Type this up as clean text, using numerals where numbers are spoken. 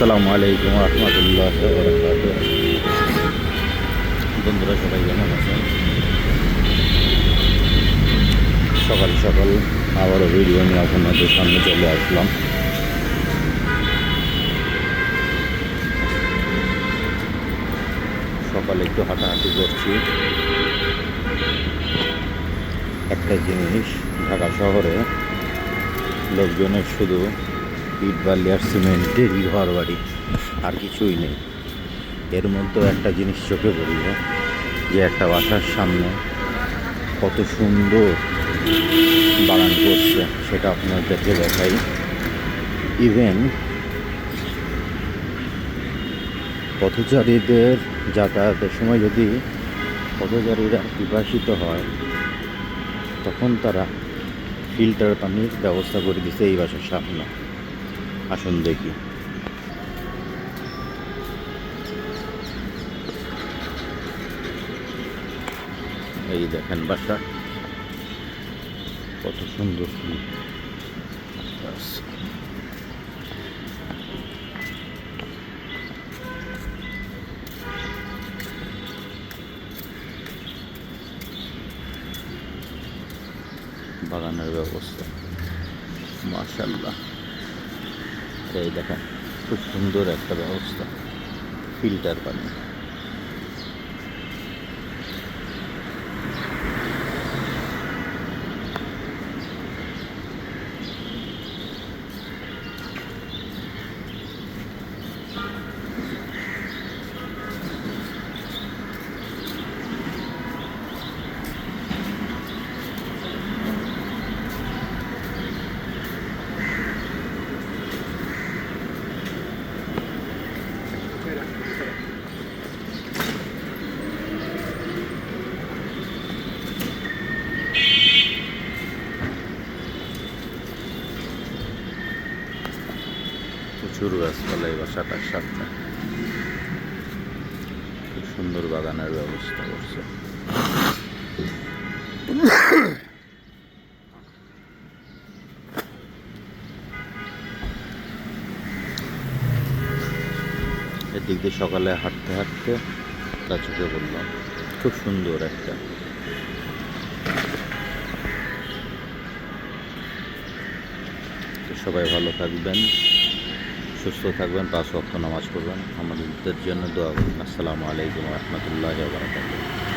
আসসালামু আলাইকুম রহমতুল্লাহ বরকাতুহ। বন্ধুরা সবাই কেমন আছেন? সকাল সকাল আবারও ভিডিও নিয়ে আপনাদের সামনে চলে আসলাম। সকালে একটু হাঁটাহাঁটি করছি। একটা জিনিস, ঢাকা শহরে লোকজনের শুধু ইট বালি আর সিমেন্টেরই ঘর বাড়ি, আর কিছুই নেই। এর মধ্যেও একটা জিনিস চোখে পড়ল, যে একটা বাসার সামনে কত সুন্দর বাগান করছে, সেটা আপনাদেরকে দেখাই। ইভেন পথচারীদের যাতায়াতের সময় যদি পথচারীরা পিপাসিত হয়, তখন তারা ফিল্টার পানির ব্যবস্থা করে দিছে এই বাসার সামনে। আসুন দেখি। এই দেখেন বাসা, কত সুন্দর ফুল। বাগানের ব্যবস্থা মাশাআল্লাহ। এই দেখেন খুব সুন্দর একটা ব্যবস্থা, ফিল্টার পানি। প্রচুর গাছপালা এই বাসাটার সাথে, খুব সুন্দর বাগানের ব্যবস্থা করছে। এদিক দিয়ে সকালে হাঁটতে হাঁটতে তা চোখে বললাম, খুব সুন্দর একটা। তো সবাই ভালো থাকবেন, সুস্থ থাকবেন, 5 ওয়াক্ত নামাজ পড়বেন, আমাদের জন্য দোয়া করবেন। আসসালামু আলাইকুম রহমতুল্লাহ বারাকাতুহু।